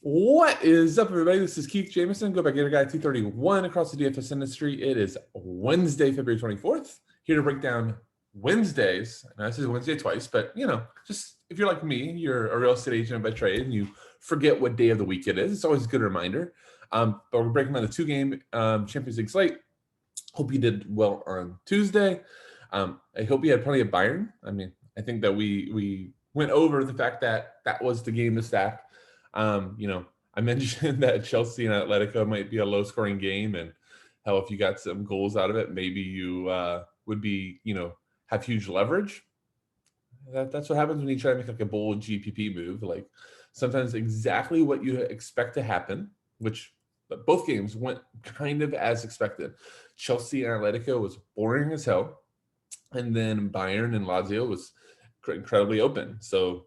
What is up, everybody? This is Keith Jameson. Go back Gator Guy 231 across the DFS industry. It is Wednesday, February 24th. Here to break down Wednesdays. Now, this is Wednesday twice, but just if you're like me, you're a real estate agent by trade, and you forget what day of the week it is. It's always a good reminder. But we're breaking down the two-game Champions League slate. Hope you did well on Tuesday. I hope you had plenty of Bayern. I mean, I think that we went over the fact that that was the game to stack. I mentioned that Chelsea and Atletico might be a low-scoring game, and how if you got some goals out of it, maybe you would be, have huge leverage. That's what happens when you try to make like a bold GPP move. Like sometimes exactly what you expect to happen, which both games went kind of as expected. Chelsea and Atletico was boring as hell, and then Bayern and Lazio was incredibly open. So,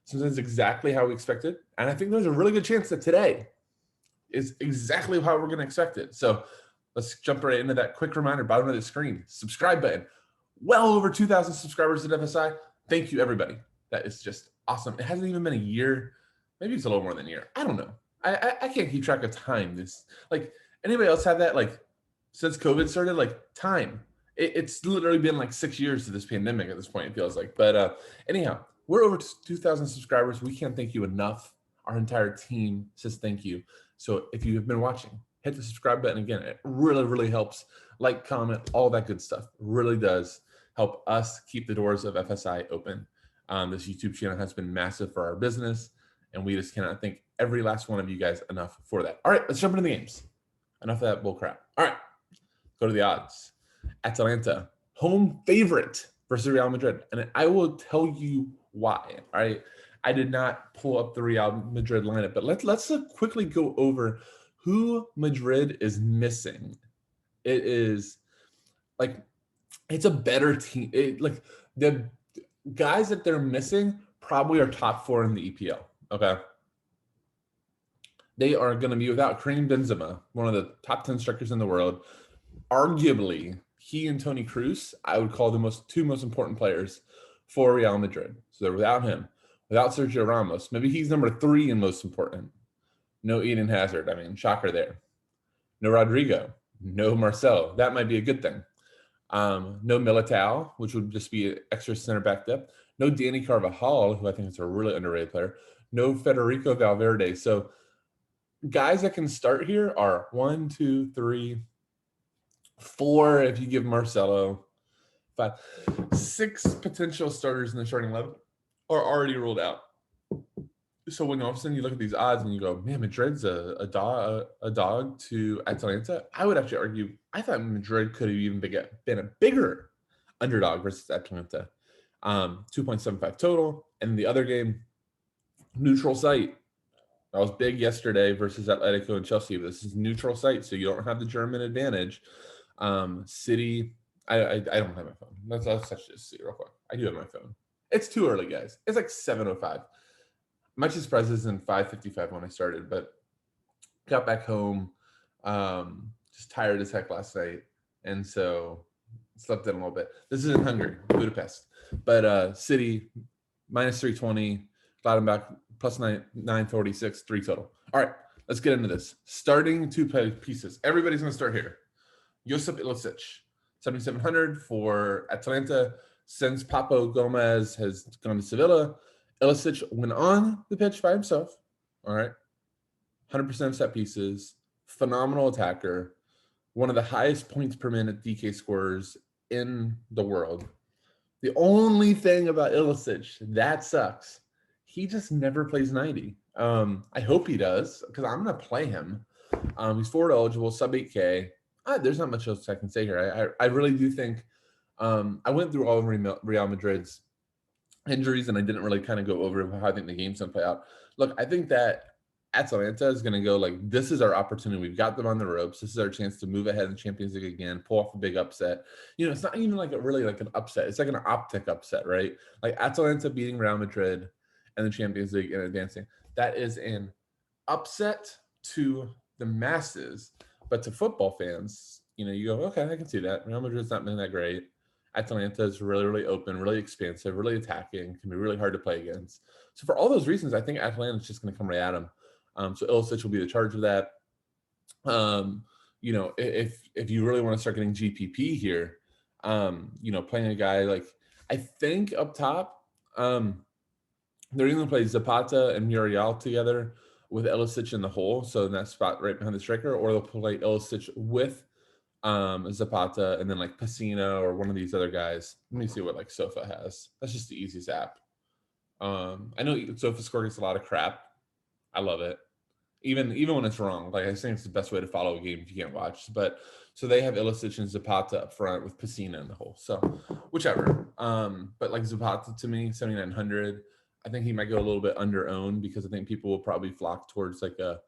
sometimes exactly how we expected. And I think there's a really good chance that today is exactly how we're going to expect it. So let's jump right into that. Quick reminder, bottom of the screen, subscribe button. Well over 2,000 subscribers at FSI. Thank you, everybody. That is just awesome. It hasn't even been a year. Maybe it's a little more than a year. I don't know. I can't keep track of time. Anybody else have that? Like since COVID started, like time. It's literally been like 6 years to this pandemic at this point, it feels like. But anyhow, we're over 2,000 subscribers. We can't thank you enough. Our entire team says thank you. So if you have been watching, hit the subscribe button again. It really, really helps. Like, comment, all that good stuff. It really does help us keep the doors of FSI open. This YouTube channel has been massive for our business, and we just cannot thank every last one of you guys enough for that. All right, let's jump into the games. Enough of that bull crap. All right, go to the odds. Atalanta, home favorite versus Real Madrid. And I will tell you why. All right. I did not pull up the Real Madrid lineup, but let's quickly go over who Madrid is missing. It is like it's a better team. The guys that they're missing probably are top 4 in the EPL. Okay. They are going to be without Karim Benzema, one of the top 10 strikers in the world. Arguably, he and Toni Kroos, I would call the two most important players for Real Madrid. So they're without him, without Sergio Ramos. Maybe he's number 3 and most important. No Eden Hazard. I mean, shocker there. No Rodrigo. No Marcelo. That might be a good thing. No Militao, which would just be extra center back depth. No Danny Carvajal, who I think is a really underrated player. No Federico Valverde. So guys that can start here are 1, 2, 3, 4 if you give Marcelo, 5, 6 potential starters in the starting 11 are already ruled out. So when all of a sudden you look at these odds and you go, man, Madrid's a dog to Atalanta, I would actually argue I thought Madrid could have even been a bigger underdog versus Atalanta. 2.75 total. And the other game, neutral site. That was big yesterday versus Atletico and Chelsea. But this is neutral site, so you don't have the German advantage. City, I don't have my phone. Let's just see real quick. I do have my phone. It's too early, guys. It's like 7:05. I'm actually surprised this isn't 5:55 when I started, but got back home, just tired as heck last night, and so slept in a little bit. This is in Hungary, Budapest, but City minus 320, Gladbach plus 946, 3 total. All right, let's get into this. Starting 2 pieces. Everybody's going to start here. Josip Ilicic, 7,700 for Atalanta. Since Papo Gomez has gone to Sevilla, Ilicic went on the pitch by himself. All right. 100% set pieces. Phenomenal attacker. One of the highest points per minute DK scorers in the world. The only thing about Ilicic that sucks, he just never plays 90. I hope he does because I'm going to play him. He's forward eligible, sub 8K. There's not much else I can say here. I really do think I went through all of Real Madrid's injuries, and I didn't really kind of go over how I think the game's going to play out. Look, I think that Atalanta is going to go like, this is our opportunity. We've got them on the ropes. This is our chance to move ahead in Champions League again, pull off a big upset. It's not even like really like an upset. It's like an optic upset, right? Like Atalanta beating Real Madrid and the Champions League and advancing. That is an upset to the masses. But to football fans, you go, okay, I can see that. Real Madrid's not been that great. Atalanta is really, really open, really expansive, really attacking, can be really hard to play against. So for all those reasons, I think Atalanta is just going to come right at them. So Ilicic will be the charge of that. You know, if you really want to start getting GPP here, you know, playing a guy like, I think up top, they're going to play Zapata and Muriel together with Ilicic in the hole, so in that spot right behind the striker, or they'll play Ilicic with Zapata and then like Pacino or one of these other guys. Let me see what like Sofa has. That's just the easiest app. I know SofaScore gets a lot of crap. I love it. Even when it's wrong, like I think it's the best way to follow a game if you can't watch. But so they have Ilicic and Zapata up front with Pacino in the hole. So whichever. But like Zapata to me, 7,900. I think he might go a little bit under owned because I think people will probably flock towards like a.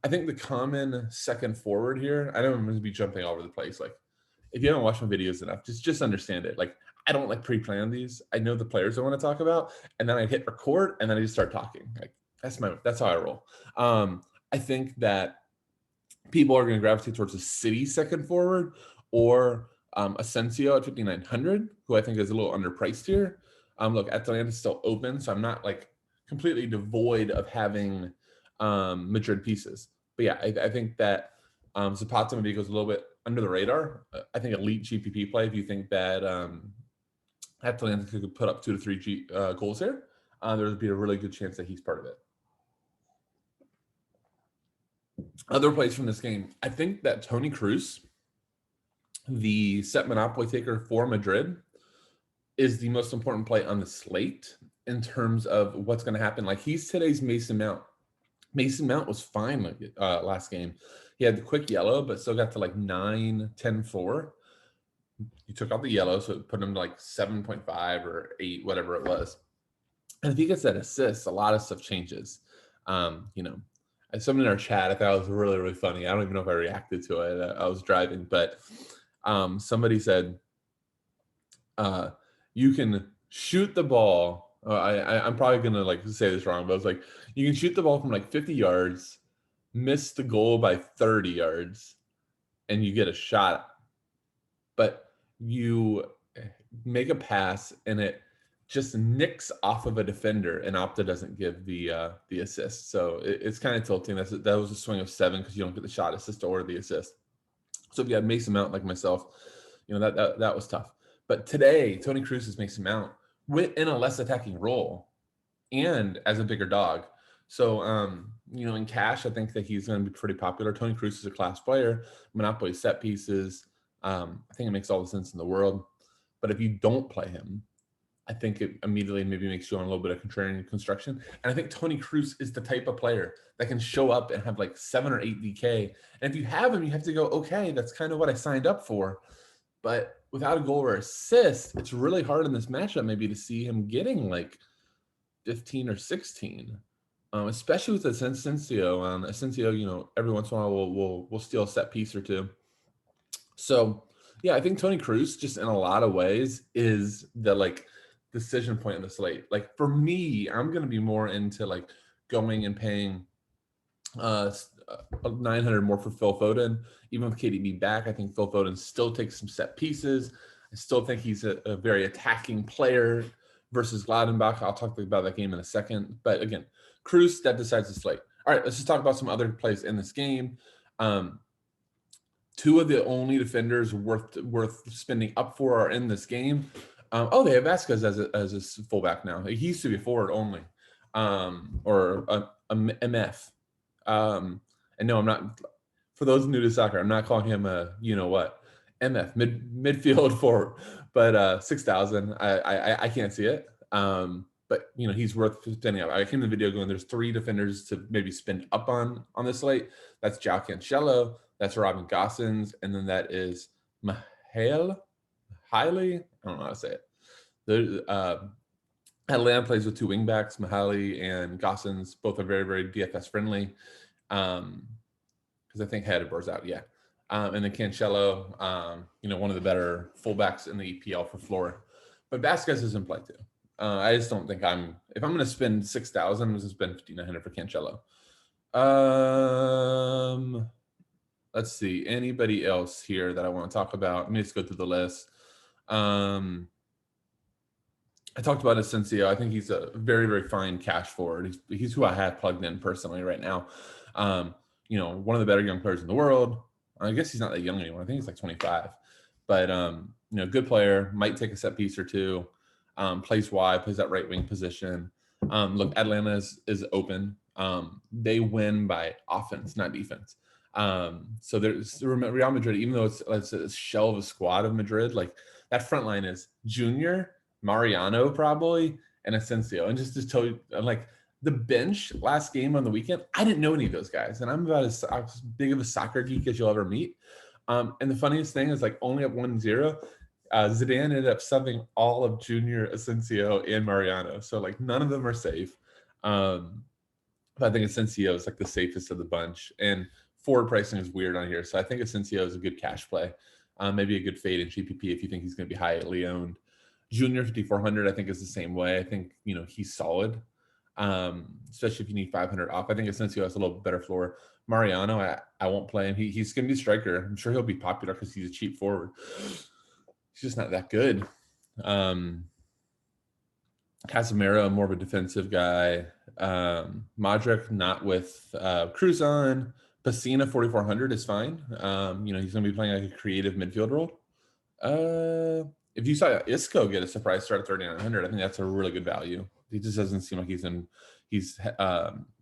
I think the common second forward here. I don't want to be jumping all over the place. Like if you haven't watched my videos enough, just understand it. Like I don't like pre-plan these. I know the players I want to talk about, and then I hit record, and then I just start talking. Like that's how I roll. I think that people are going to gravitate towards a City second forward or Asensio at 5,900, who I think is a little underpriced here. Look, Atalanta is still open, so I'm not like completely devoid of having Madrid pieces. But yeah, I think that Zapata maybe goes a little bit under the radar. I think elite GPP play if you think that Atalanta could put up 2 to 3 goals here. There would be a really good chance that he's part of it. Other plays from this game, I think that Toni Kroos, the set monopoly taker for Madrid, is the most important play on the slate in terms of what's going to happen. Like he's today's Mason Mount. Mason Mount was fine last game. He had the quick yellow, but still got to like 9, 10, 4. You took out the yellow, so it put him to like 7.5 or 8, whatever it was. And if he gets that assist, a lot of stuff changes. You know, someone in our chat, I thought it was really, really funny. I don't even know if I reacted to it. I was driving, but somebody said, you can shoot the ball. I'm probably going to like say this wrong, but I was like, you can shoot the ball from like 50 yards, miss the goal by 30 yards, and you get a shot. But you make a pass and it just nicks off of a defender, and Opta doesn't give the assist. So it's kind of tilting. That was a swing of 7 because you don't get the shot, assist, or the assist. So if you had Mason Mount like myself, you know that was tough. But today, Toni Kroos is Mason Mount in a less attacking role and as a bigger dog. So you know, in cash, I think that he's going to be pretty popular. Toni Kroos is a class player. Monopoly set pieces. I think it makes all the sense in the world. But if you don't play him, I think it immediately maybe makes you on a little bit of contrarian construction. And I think Toni Kroos is the type of player that can show up and have like 7 or 8 DK. And if you have him, you have to go, okay, that's kind of what I signed up for. But without a goal or assist, it's really hard in this matchup maybe to see him getting like 15 or 16, especially with Asensio. Asensio, you know, every once in a while we'll steal a set piece or two. So yeah, I think Toni Kroos just in a lot of ways is the like decision point in the slate. Like for me, I'm going to be more into like going and paying 900 more for Phil Foden. Even with KDB back, I think Phil Foden still takes some set pieces. I still think he's a very attacking player versus Gladbach. I'll talk about that game in a second. But again, Kroos, that decides the slate. All right, let's just talk about some other plays in this game. 2 of the only defenders worth spending up for are in this game. They have Vasquez as a fullback now. He used to be a forward only, or a MF. And no, I'm not. For those new to soccer, I'm not calling him a you know what MF midfield forward. But 6,000, I can't see it. But you know he's worth spending up. I came to the video going, there's 3 defenders to maybe spend up on this slate. That's João Cancelo, that's Robin Gosens, and then that is Hailey. I don't know how to say it. There's Atalanta plays with 2 wingbacks, Mahali and Gosens. Both are very, very DFS friendly. Because I think Hedberg's out, yeah. And then Cancelo, you know, one of the better fullbacks in the EPL for floor. But Vasquez is in play too. I just don't think if I'm going to spend 6,000, I'm going to spend 5,900 for Cancelo. Let's see. Anybody else here that I want to talk about? Let me just go through the list. I I talked about Asensio. I think he's a very, very fine cash forward. He's who I have plugged in personally right now. One of the better young players in the world. I guess he's not that young anymore. I think he's like 25. But good player, might take a set piece or two. Plays wide, plays that right wing position. Look, Atalanta is open. They win by offense, not defense. So there's Real Madrid, even though it's a shell of a squad of Madrid, like that front line is Junior, Mariano probably, and Asensio. And just to tell you, like the bench last game on the weekend, I didn't know any of those guys. And I'm about as big of a soccer geek as you'll ever meet. And the funniest thing is like only at 1-0, Zidane ended up subbing all of Junior, Asensio, and Mariano. So like none of them are safe. But I think Asensio is like the safest of the bunch. And forward pricing is weird on here. So I think Asensio is a good cash play. Maybe a good fade in GPP if you think he's going to be highly owned. Junior 5,400, I think, is the same way. I think, he's solid, especially if you need 500 off. I think Asensio has a little better floor. Mariano, I won't play him. He's going to be a striker. I'm sure he'll be popular because he's a cheap forward. He's just not that good. Casemiro, more of a defensive guy. Modric, not with Cruz on. Pacina, 4,400 is fine. He's going to be playing like a creative midfield role. If you saw Isco get a surprise start at 3,900, I think that's a really good value. He just doesn't seem like he's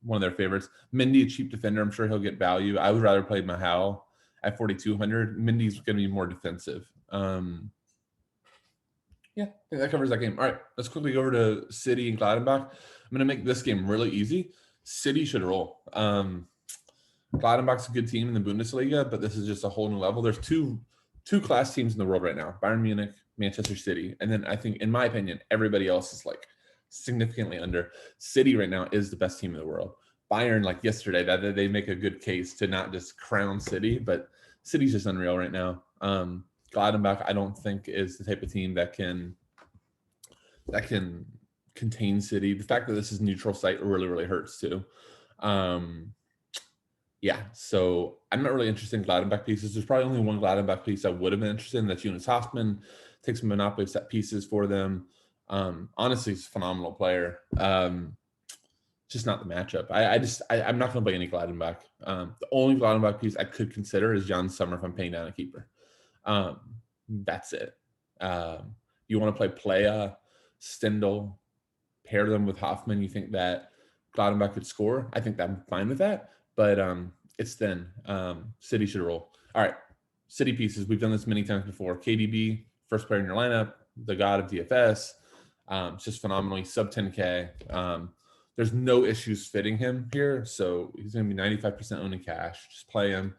one of their favorites. Mendy, a cheap defender. I'm sure he'll get value. I would rather play Mahal at 4,200. Mendy's going to be more defensive. Yeah, I think that covers that game. All right, let's quickly go over to City and Gladbach. I'm going to make this game really easy. City should roll. Gladbach's a good team in the Bundesliga, but this is just a whole new level. There's two class teams in the world right now: Bayern Munich, Manchester City, and then I think, in my opinion, everybody else is like significantly under. City right now is the best team in the world. Bayern, like yesterday, that they make a good case to not just crown City, but City's just unreal right now. Gladbach, I don't think, is the type of team that can contain City. The fact that this is neutral site really, really hurts too. So I'm not really interested in Gladbach pieces. There's probably only one Gladbach piece I would have been interested in. That's Jonas Hoffman. Takes some monopoly of set pieces for them. Honestly, he's a phenomenal player. Just not the matchup. I'm not going to play any Gladbach. The only Gladbach piece I could consider is Jan Sommer if I'm paying down a keeper. That's it. You want to play Playa, Stindl, pair them with Hoffman. You think that Gladbach could score? I think that I'm fine with that. But it's thin. City should roll. All right, City pieces. We've done this many times before. KDB, first player in your lineup, the god of DFS. It's just phenomenally sub 10K. There's no issues fitting him here, so he's going to be 95% owned in cash. Just play him.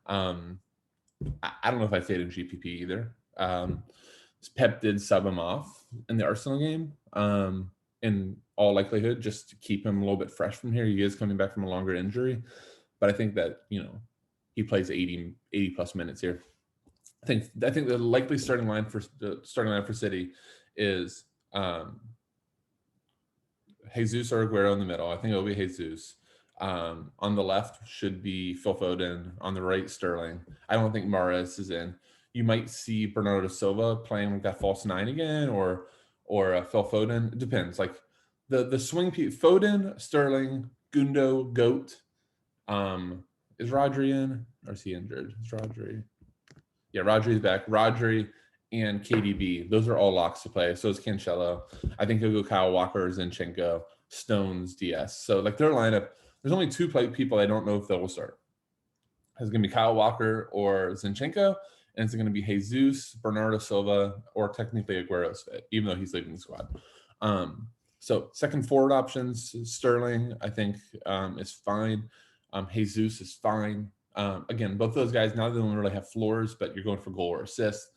I don't know if I fade in GPP either. Pep did sub him off in the Arsenal game. In all likelihood, just to keep him a little bit fresh from here. He is coming back from a longer injury, but I think that he plays 80 plus minutes here. I think the likely starting line for City is Jesus or Aguero in the middle. I think it'll be Jesus. On the left should be Phil Foden. On the right, Sterling. I don't think Mahrez is in. You might see Bernardo Silva playing like that false 9 again, or Phil Foden. It depends. Like the swing piece: Foden, Sterling, Gundo, Goat. Is Rodri in? Or is he injured? Is Rodri? Yeah, Rodri's back. Rodri and KDB. Those are all locks to play. So is Cancelo. I think he'll go Kyle Walker, Zinchenko, Stones, DS. So like their lineup, there's only two people I don't know if they will start. It's going to be Kyle Walker or Zinchenko, and it's going to be Jesus, Bernardo Silva, or technically Aguero's fit, even though he's leaving the squad. So second forward options, Sterling, I think is fine. Jesus is fine. Again, both those guys, now they don't really have floors, but you're going for goal or assist.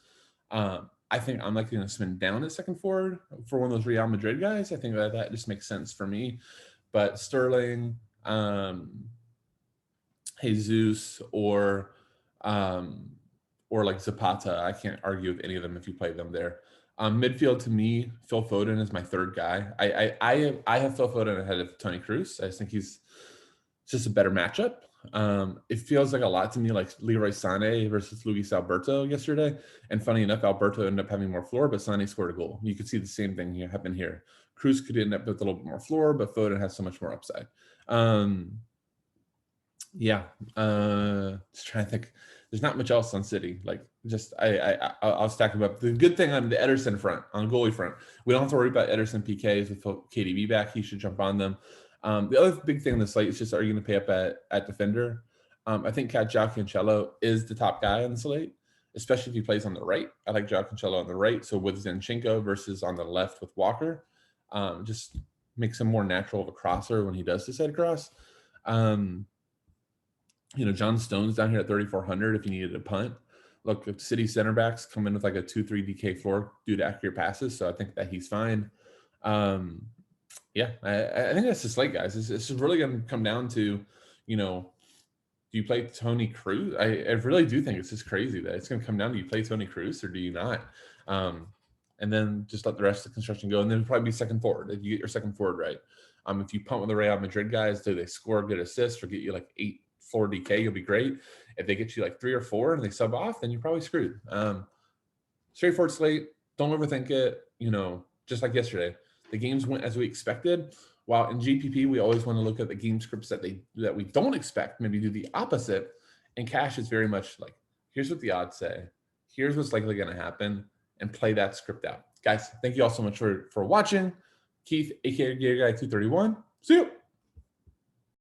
I think I'm likely going to spin down at second forward for one of those Real Madrid guys. I think that just makes sense for me. But Sterling, Jesus, or like Zapata, I can't argue with any of them if you play them there. Midfield, to me, Phil Foden is my third guy. I have Phil Foden ahead of Toni Kroos. I just think he's It's just a better matchup. It feels like a lot to me like Leroy Sané versus Luis Alberto yesterday. And funny enough, Alberto ended up having more floor, but Sané scored a goal. You could see the same thing here happen here. Cruz could end up with a little bit more floor, but Foden has so much more upside. Yeah, just trying to think. There's not much else on City. Like, just I'll stack them up. The good thing on the Ederson front, on the goalie front, we don't have to worry about Ederson PKs with KDB back. He should jump on them. The other big thing on the slate is just, are you going to pay up at defender? I think João Cancelo is the top guy on the slate, especially if he plays on the right. I like João Cancelo on the right. So with Zinchenko versus on the left with Walker, just makes him more natural of a crosser when he does decide to cross. John Stone's down here at 3,400 if you needed a punt. Look, if City center backs come in with like a 2-3 DK floor due to accurate passes, so I think that he's fine. Yeah, I think that's the slate, guys. It's really going to come down to, do you play Tony Cruz? I really do think it's just crazy that it's going to come down to, you play Tony Cruz or do you not? And then just let the rest of the construction go, and then probably be second forward if you get your second forward right. If you punt with the Real Madrid guys, do they score good assists or get you like 8 4 DK, you'll be great. If they get you like 3 or 4 and they sub off, then you're probably screwed. Straightforward slate. Don't overthink it. Just like yesterday, the games went as we expected. While in GPP, we always want to look at the game scripts that we don't expect, maybe do the opposite. And cash is very much like, here's what the odds say, here's what's likely going to happen, and play that script out. Guys, thank you all so much for watching. Keith, aka Gear Guy 231. See you.